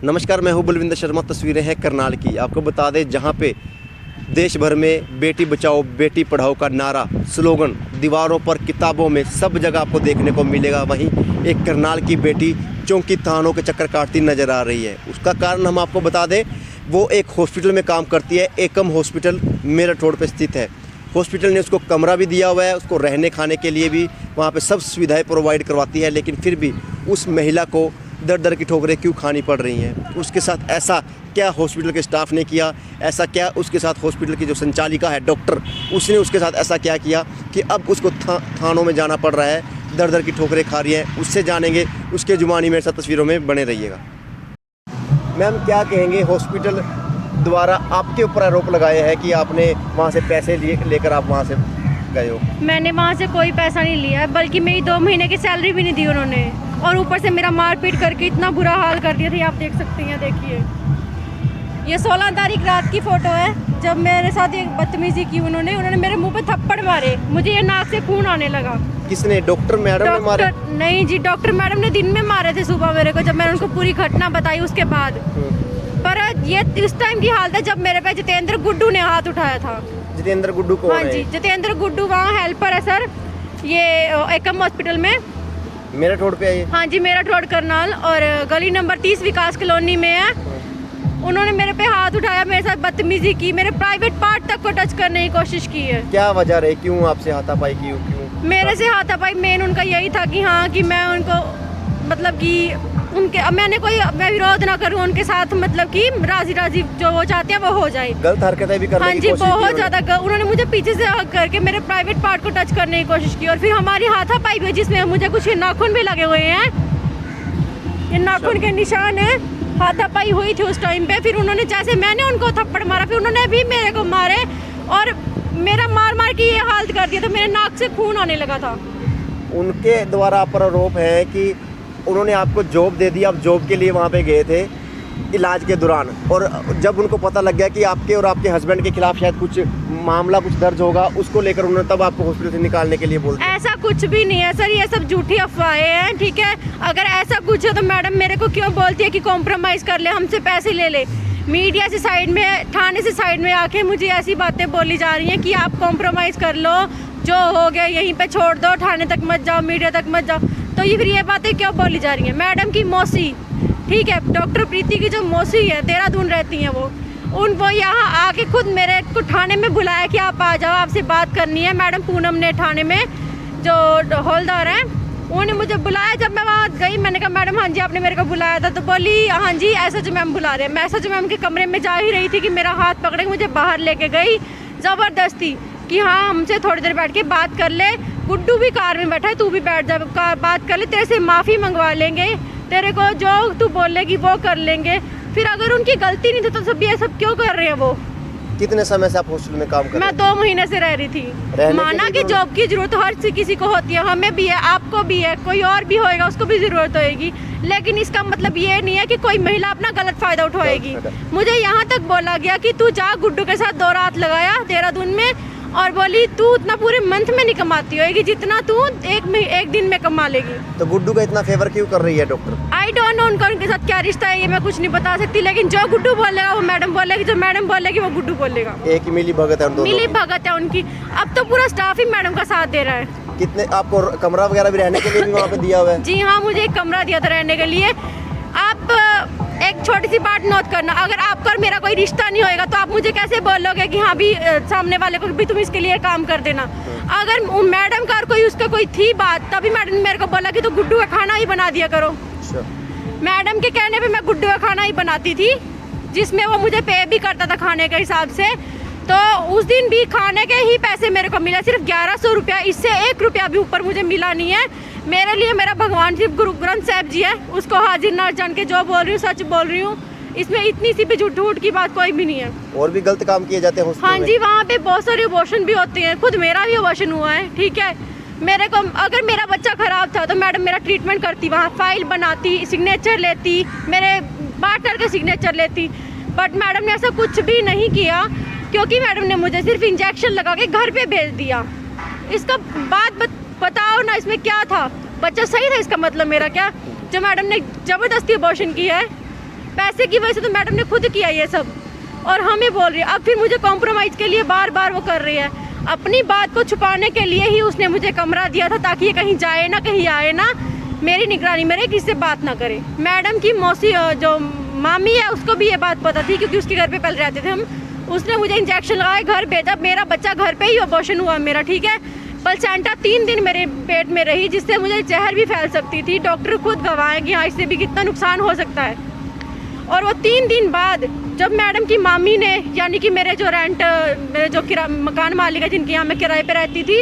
नमस्कार, मैं हूं बलविंदर शर्मा। तस्वीरें हैं करनाल की। आपको बता दें, जहां पे देश भर में बेटी बचाओ बेटी पढ़ाओ का नारा, स्लोगन दीवारों पर, किताबों में, सब जगह आपको देखने को मिलेगा, वहीं एक करनाल की बेटी चौकी थानों के चक्कर काटती नज़र आ रही है। उसका कारण हम आपको बता दें, वो एक हॉस्पिटल में काम करती है। एकम हॉस्पिटल मेरठ रोड पर स्थित है। हॉस्पिटल ने उसको कमरा भी दिया हुआ है, उसको रहने खाने के लिए भी वहाँ पे सब सुविधाएं प्रोवाइड करवाती है, लेकिन फिर भी उस महिला को दर दर की ठोकरें क्यों खानी पड़ रही हैं? उसके साथ ऐसा क्या हॉस्पिटल के स्टाफ ने किया, ऐसा क्या उसके साथ हॉस्पिटल की जो संचालिका है डॉक्टर, उसने उसके साथ ऐसा क्या किया कि अब उसको थानों में जाना पड़ रहा है, दर दर की ठोकरें खा रही हैं? उससे जानेंगे, उसके जुबानी मेरे साथ तस्वीरों में बने रहिएगा। मैम, क्या कहेंगे, हॉस्पिटल द्वारा आपके ऊपर आरोप लगाया है कि आपने वहाँ से पैसे लेकर आप वहाँ से गए हो? मैंने वहाँ से कोई पैसा नहीं लिया है, बल्कि मेरी 2 महीने की सैलरी भी नहीं दी उन्होंने, और ऊपर से मेरा मारपीट करके इतना बुरा हाल कर दिया था। आप देख सकते हैं, देखिए ये 16 तारीख रात की फ़ोटो है, जब मेरे साथ एक बदतमीजी की उन्होंने मेरे मुंह पे थप्पड़ मारे, मुझे ये नाक से खून आने लगा। किसने? डॉक्टर मैडम ने मारे? नहीं जी, डॉक्टर मैडम ने दिन में मारे थे सुबह मेरे को, जब मैंने उनको पूरी घटना बताई उसके बाद। पर ये इस टाइम की हालत है जब मेरे पे जितेंद्र गुड्डू ने हाथ उठाया था। जितेंद्र गुड्डू कौन है? हाँ जी, जितेंद्र गुड्डू वहाँ हेल्पर है सर, ये एकम हॉस्पिटल में मेरठ रोड पे है ये? हाँ जी, मेरठ रोड करनाल, और गली नंबर 30 विकास कॉलोनी में है। उन्होंने मेरे पे हाथ उठाया, मेरे साथ बदतमीजी की, मेरे प्राइवेट पार्ट तक को टच करने की कोशिश की है। क्या वजह रही, क्यों आपसे हाथापाई की? क्यों मेरे से हाथापाई? मेन उनका यही था कि हाँ, कि मैं उनको मतलब कि मैं विरोध ना करूं उनके साथ, मतलब कि राजी राजी जो वो चाहते हैं वो हो जाए। गलत हरकतें भी करने हाँ की जी, कोशिश की बहुत ज़्यादा। उन्होंने मुझे पीछे से हक करके मेरे प्राइवेट पार्ट को टच करने की कोशिश की, और फिर हमारी हाथापाई हुई, जिसमें मुझे कुछ नाखून भी लगे हुए हैं, ये नाखून के निशान है। हाथापाई हुई थी उस टाइम पे। फिर उन्होंने, जैसे मैंने उनको थप्पड़ मारा, फिर उन्होंने भी मेरे को मारे, और मेरा मार मार के ये हालत कर दिया, तो मेरे नाक से खून आने लगा था। उनके द्वारा पर आरोप है कि उन्होंने आपको जॉब दे दी, आप जॉब के लिए वहाँ पे गए थे इलाज के दौरान, और जब उनको पता लग गया कि आपके और आपके हस्बैंड के खिलाफ शायद कुछ मामला कुछ दर्ज होगा, उसको लेकर उन्होंने तब आपको हॉस्पिटल से निकालने के लिए बोल दिया। ऐसा कुछ भी नहीं है सर, ये सब झूठी अफवाहें हैं, ठीक है? अगर ऐसा कुछ है तो मैडम मेरे को क्यों बोलती है कि कॉम्प्रोमाइज़ कर ले, हमसे पैसे ले ले? मीडिया से साइड में, थाने से साइड में आके मुझे ऐसी बातें बोली जा रही हैं कि आप कॉम्प्रोमाइज़ कर लो, जो हो गया यहीं पे छोड़ दो, थाने तक मत जाओ, मीडिया तक मत जाओ। तो ये फिर ये बातें क्यों बोली जा रही हैं? मैडम की मौसी, ठीक है, डॉक्टर प्रीति की जो मौसी है, देहरादून रहती हैं वो यहाँ आके खुद मेरे को थाने में बुलाया कि आप आ जाओ, आपसे बात करनी है। मैडम पूनम ने, थाने में जो हौलदार हैं, उन्होंने मुझे बुलाया। जब मैं वहाँ गई, मैंने कहा मैडम हाँ जी आपने मेरे को बुलाया था, तो बोली हाँ जी एसएचओ मैम बुला रहे हैं। मैं एसएचओ मैम के कमरे में जा ही रही थी कि मेरा हाथ पकड़े मुझे बाहर लेके गई ज़बरदस्ती कि हाँ हमसे थोड़ी देर बैठ के बात कर ले, गुड्डू भी कार में बैठा है, तू भी बैठ जा, बात कर ले, तेरे से माफ़ी मंगवा लेंगे, तेरे को जो तू बोलेगी वो कर लेंगे। फिर अगर उनकी गलती नहीं थी तो सब ये सब क्यों कर रहे हैं वो? कितने समय से आप हॉस्पिटल में काम कर रहे हैं? मैं 2 महीने से रह रही थी। माना कि जॉब की जरूरत हर किसी को होती है, हमें भी है, आपको भी है, कोई और भी होएगा उसको भी ज़रूरत होएगी, लेकिन इसका मतलब ये नहीं है कि कोई महिला अपना गलत फ़ायदा उठाएगी। मुझे यहाँ तक बोला गया कि तू जा, गुड्डू के साथ 2 रात लगाया देहरादून में, और बोली तू उतना पूरे मंथ में नहीं कमाती होगी जितना तू एक दिन में कमा लेगी। तो गुड्डू का इतना फेवर क्यों कर रही है डॉक्टर? आई डोंट नो उनके साथ क्या रिश्ता है, ये मैं कुछ नहीं बता सकती, लेकिन जो गुड्डू बोलेगा वो मैडम बोलेगी, जो मैडम बोलेगी वो गुड्डू बोलेगा। एक ही मिली भगत है उन दोनों? मिली भगत है उनकी। अब तो पूरा स्टाफ ही मैडम का साथ दे रहा है। कितने आपको कमरा वगैरह भी रहने के लिए भी वहाँ पे दिया हुआ है? जी हाँ, मुझे एक कमरा दिया था रहने के लिए। आप एक छोटी सी बात नोट करना, अगर आपका और मेरा कोई रिश्ता नहीं होएगा तो आप मुझे कैसे बोलोगे कि हाँ भी सामने वाले को भी तुम इसके लिए काम कर देना? अगर मैडम का और कोई उसका कोई थी बात, तभी मैडम ने मेरे को बोला कि तो गुड्डू का खाना ही बना दिया करो। मैडम के कहने पे मैं गुड्डू का खाना ही बनाती थी, जिसमें वो मुझे पे भी करता था खाने के हिसाब से। तो उस दिन भी खाने के ही पैसे मेरे को मिला, सिर्फ 1100 रुपया, इससे 1 रुपया भी ऊपर मुझे मिला नहीं है। मेरे लिए मेरा भगवान सिर्फ गुरु ग्रंथ साहब जी है, उसको हाजिर नाजिर जान के जो बोल रही हूँ सच बोल रही हूँ, इसमें इतनी सी भी झूठ की बात कोई भी नहीं है। और भी गलत काम किए जाते हैं हॉस्पिटल में? हाँ जी, वहाँ पे बहुत सारे अबॉर्शन भी होते हैं, खुद मेरा भी अबॉर्शन हुआ है, ठीक है? मेरे को अगर मेरा बच्चा खराब था तो मैडम मेरा ट्रीटमेंट करती, वहाँ फाइल बनाती, सिग्नेचर लेती, मेरे पार्टनर के सिग्नेचर लेती, बट मैडम ने ऐसा कुछ भी नहीं किया, क्योंकि मैडम ने मुझे सिर्फ इंजेक्शन लगा के घर पे भेज दिया। इसका बात बताओ ना, इसमें क्या था? बच्चा सही था, इसका मतलब मेरा क्या? जो मैडम ने ज़बरदस्ती अबॉर्शन की है, पैसे की वजह से तो मैडम ने खुद किया ये सब, और हमें बोल रही है। अब फिर मुझे कॉम्प्रोमाइज़ के लिए बार बार वो कर रही है। अपनी बात को छुपाने के लिए ही उसने मुझे कमरा दिया था, ताकि ये कहीं जाए ना, कहीं आए ना, मेरी निगरानी में रहे, किसी से बात ना करे। मैडम की मौसी जो मामी है उसको भी ये बात पता थी, क्योंकि उसके घर पे पहले रहते थे हम। उसने मुझे इंजेक्शन लगाए, घर भेजा, मेरा बच्चा घर पे ही अबॉर्शन हुआ मेरा, ठीक है। प्लेसेंटा 3 दिन मेरे पेट में रही, जिससे मुझे जहर भी फैल सकती थी। डॉक्टर खुद गवाह हैं कि हाँ, इससे भी कितना नुकसान हो सकता है। और वो 3 दिन बाद जब मैडम की मामी ने, यानी कि मेरे जो मकान मालिक है जिनके यहाँ मैं किराए पे रहती थी,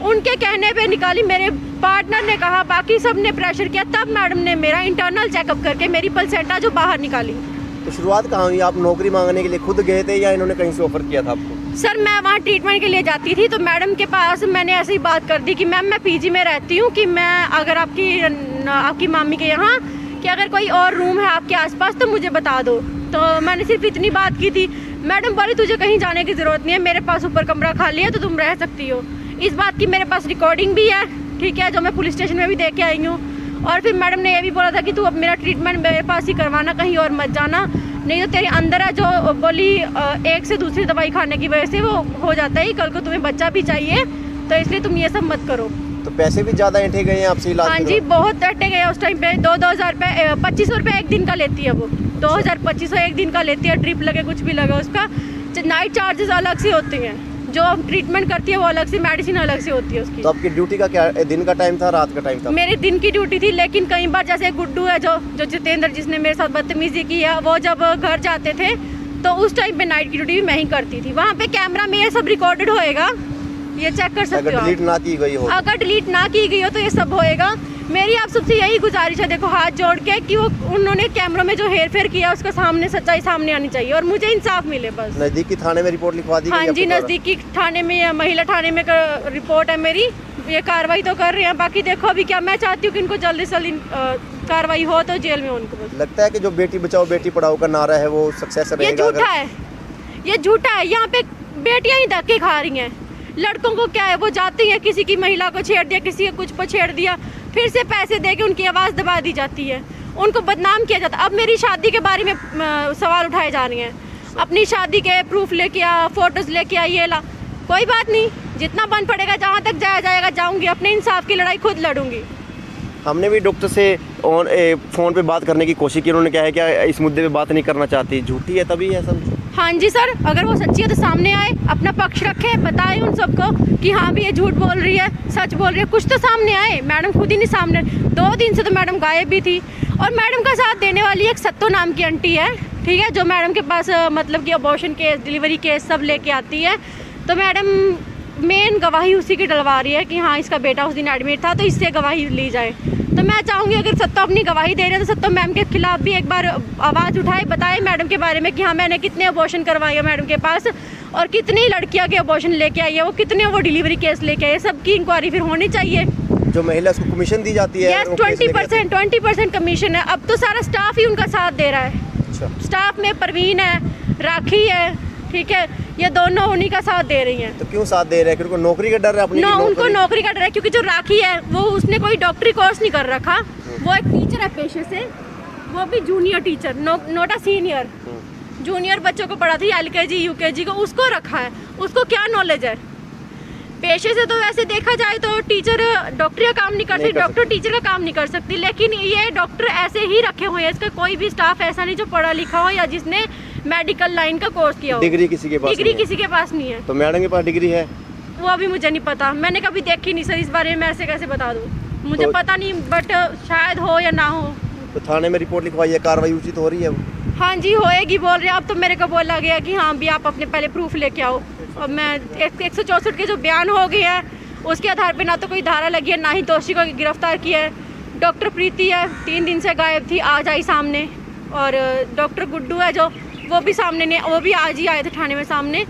उनके कहने पे निकाली, मेरे पार्टनर ने कहा, बाकी सब ने प्रेशर किया, तब मैडम ने मेरा इंटरनल चेकअप करके मेरी प्लेसेंटा जो बाहर निकाली। तो शुरुआत कहाँ हुई? आप नौकरी मांगने के लिए खुद गए थे या इन्होंने कहीं से ऑफर किया था आपको? सर मैं वहाँ ट्रीटमेंट के लिए जाती थी, तो मैडम के पास मैंने ऐसी बात कर दी कि मैम मैं पीजी में रहती हूँ, कि मैं अगर आपकी मामी के यहाँ कि अगर कोई और रूम है आपके आसपास तो मुझे बता दो। तो मैंने सिर्फ इतनी बात की थी। मैडम बोली तुझे कहीं जाने की ज़रूरत नहीं है, मेरे पास ऊपर कमरा खाली है तो तुम रह सकती हो। इस बात की मेरे पास रिकॉर्डिंग भी है, ठीक है, जो मैं पुलिस स्टेशन में भी दे के आई हूँ। और फिर मैडम ने ये भी बोला था कि तू अब मेरा ट्रीटमेंट मेरे पास ही करवाना, कहीं और मत जाना, नहीं तो तेरे अंदर है जो बोली एक से दूसरी दवाई खाने की वजह से वो हो जाता है, कल को तुम्हें बच्चा भी चाहिए, तो इसलिए तुम ये सब मत करो। तो पैसे भी ज़्यादा ऐंठे गए हैं आपसे इलाज? हाँ जी, बहुत ऐंठे गए उस टाइम पे। 2,000 रुपये, 2500 रुपये एक दिन का लेती है वो, 2,2500 एक दिन का लेती है। ट्रिप लगे कुछ भी लगे उसका, नाइट चार्जेस अलग से होते हैं, जो ट्रीटमेंट करती है वो अलग से, मेडिसिन अलग से होती है उसकी। तो आपकी ड्यूटी का क्या दिन का टाइम था, रात का टाइम था? मेरे दिन की ड्यूटी थी, लेकिन कई बार जैसे गुड्डू है जो जितेंद्र, जिसने मेरे साथ बदतमीजी की है, वो जब घर जाते थे तो उस टाइम पे नाइट की ड्यूटी भी मैं ही करती थी। वहाँ पे कैमरा में ये सब रिकॉर्डेड होएगा, ये चेक कर सकते हो। अगर डिलीट ना की गई हो, अगर डिलीट ना की गई हो तो ये सब होएगा। मेरी आप सबसे यही गुजारिश है, देखो हाथ जोड़ के, कि वो उन्होंने कैमरा में जो हेर फेर किया उसका सामने सच्चाई सामने आनी चाहिए और मुझे इंसाफ मिले बस। नज़दीकी थाने में रिपोर्ट लिखवा दी? हाँ जी, नज़दीकी थाने में या महिला थाने में रिपोर्ट है मेरी, ये कार्रवाई तो कर रहे हैं। बाकी देखो अभी क्या, मैं चाहती हूँ कि इनको जल्दी से जल्दी कार्रवाई हो तो जेल में उनको बस। लगता है कि जो बेटी बचाओ बेटी पढ़ाओ का नारा है वो सक्सेस रहेगा? ये झूठा है, ये झूठा है। यहाँ पे बेटियाँ ही धक्के खा रही हैं। लड़कों को क्या है, वो जाते हैं, किसी की महिला को छेड़ दिया, किसी को कुछ को छेड़ दिया, फिर से पैसे दे के उनकी आवाज़ दबा दी जाती है, उनको बदनाम किया जाता है। अब मेरी शादी के बारे में सवाल उठाए जा रहे हैं, अपनी शादी के प्रूफ लेके आ, फोटोज़ लेके आ, ये ला, कोई बात नहीं, जितना बन पड़ेगा, जहाँ तक जाया जाएगा जाऊँगी, अपने इंसाफ की लड़ाई खुद लड़ूंगी। हमने भी डॉक्टर से फ़ोन पे बात करने की कोशिश की, उन्होंने कहा है कि इस मुद्दे पे बात नहीं करना चाहती। झूठी है तभी है सब? हाँ जी सर, अगर वो सच्ची है तो सामने आए, अपना पक्ष रखे, बताए उन सबको कि हाँ भी ये झूठ बोल रही है, सच बोल रही है, कुछ तो सामने आए। मैडम खुद ही नहीं सामने, 2 दिन से तो मैडम गायब भी थी। और मैडम का साथ देने वाली एक सत्तो नाम की आंटी है, ठीक है, जो मैडम के पास मतलब कि अबॉर्शन केस, डिलीवरी केस सब लेके आती है। तो मैडम मेन गवाही उसी की डलवा रही है कि हाँ इसका बेटा उस दिन एडमिट था, तो इससे गवाही ली जाए। तो मैं चाहूँगी अगर सत्तो अपनी गवाही दे रहे हैं तो सत्तो मैम के खिलाफ भी एक बार आवाज़ उठाए, बताए मैडम के बारे में कि हाँ मैंने कितने अबॉर्शन करवाए हैं मैडम के पास, और कितनी लड़कियां के अबॉर्शन लेके आई है, वो कितने वो डिलीवरी केस लेके आए, सबकी इंक्वायरी फिर होनी चाहिए। जो महिला उसको कमीशन दी जाती है? यस, 20% कमीशन है। अब तो सारा स्टाफ ही उनका साथ दे रहा है। अच्छा। स्टाफ में परवीन है, राखी है, ठीक है, ये दोनों उन्हीं का साथ दे रही हैं। तो क्यों साथ दे रहे हैं? क्योंकि नौकरी का डर है अपनी? उनको नौकरी का डर है, क्योंकि जो राखी है वो उसने कोई डॉक्टरी कोर्स नहीं कर रखा, वो एक टीचर है पेशे से, वो भी junior teacher, note a senior, junior बच्चों को पढ़ाती है, LKG UKG को, उसको रखा है, उसको क्या नॉलेज है पेशे से? तो वैसे देखा जाए तो टीचर डॉक्टरी का काम नहीं कर सकती, डॉक्टर टीचर का काम नहीं कर सकती, लेकिन ये डॉक्टर ऐसे ही रखे हुए हैं। इसका कोई भी स्टाफ ऐसा नहीं जो पढ़ा लिखा हो या जिसने मेडिकल लाइन का कोर्स किया हो। डिग्री किसी के पास डिग्री किसी के पास नहीं है। तो मैडम के पास डिग्री है? वो अभी मुझे नहीं पता, मैंने कभी देखी नहीं सर, इस बारे में ऐसे कैसे बता दूँ, मुझे तो पता नहीं, बट शायद हो या ना हो। तो थाने में रिपोर्ट लिखवाई है, कार्रवाई उचित हो रही है? हाँ जी होएगी बोल रहे हैं। अब तो मेरे को बोला गया कि हाँ भी आप अपने पहले प्रूफ लेके आओ। और मैं 164 के जो बयान हो गए हैं उसके आधार पे ना तो कोई धारा लगी है, ना ही दोषी को गिरफ्तार किया है। डॉक्टर प्रीति है 3 दिन से गायब थी, आज आई सामने, और डॉक्टर गुड्डू है जो, वो भी सामने नहीं, वो भी आज ही आए थे थाने में सामने।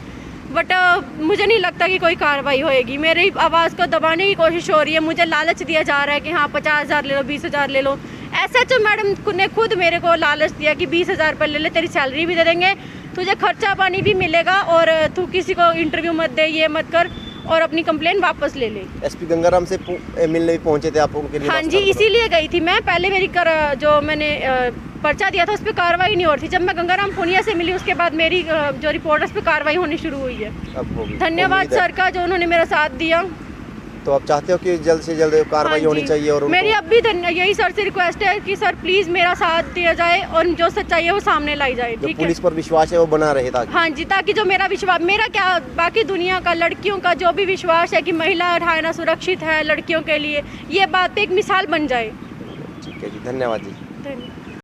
बट मुझे नहीं लगता कि कोई कार्रवाई होएगी। मेरी आवाज़ को दबाने की कोशिश हो रही है, मुझे लालच दिया जा रहा है कि हाँ 50,000 ले लो, 20,000 ले लो। SHO मैडम ने खुद मेरे को लालच दिया कि 20,000 रुपये ले ले, तेरी सैलरी भी दे देंगे, तुझे खर्चा पानी भी मिलेगा, और तू किसी को इंटरव्यू मत दे, ये मत कर। और अपनी कंप्लेन वापस ले ले। एसपी गंगाराम से मिलने भी पहुंचे थे आप उनके लिए? हाँ जी, इसीलिए गई थी मैं। पहले मेरी जो मैंने पर्चा दिया था उस पर कार्रवाई नहीं हो रही थी। जब मैं गंगाराम पुनिया से मिली उसके बाद मेरी जो रिपोर्ट है उस पर कार्रवाई होनी शुरू हुई है। अब होगी। धन्यवाद सर का जो उन्होंने मेरा साथ दिया। तो आप चाहते हो कि जल्द से जल्द कार्रवाई हाँ होनी चाहिए? और मेरी अब भी यही सर से रिक्वेस्ट है कि सर प्लीज़ मेरा साथ दिया जाए और जो सच्चाई है वो सामने लाई जाए। ठीक है, पुलिस पर विश्वास है वो बना रहे ताकि। हाँ जी, ताकि जो मेरा विश्वास, मेरा क्या बाकी दुनिया का लड़कियों का जो भी विश्वास है कि महिला रहना सुरक्षित है लड़कियों के लिए, ये बात पे एक मिसाल बन जाए। ठीक है जी, धन्यवाद जी। धन्यवाद।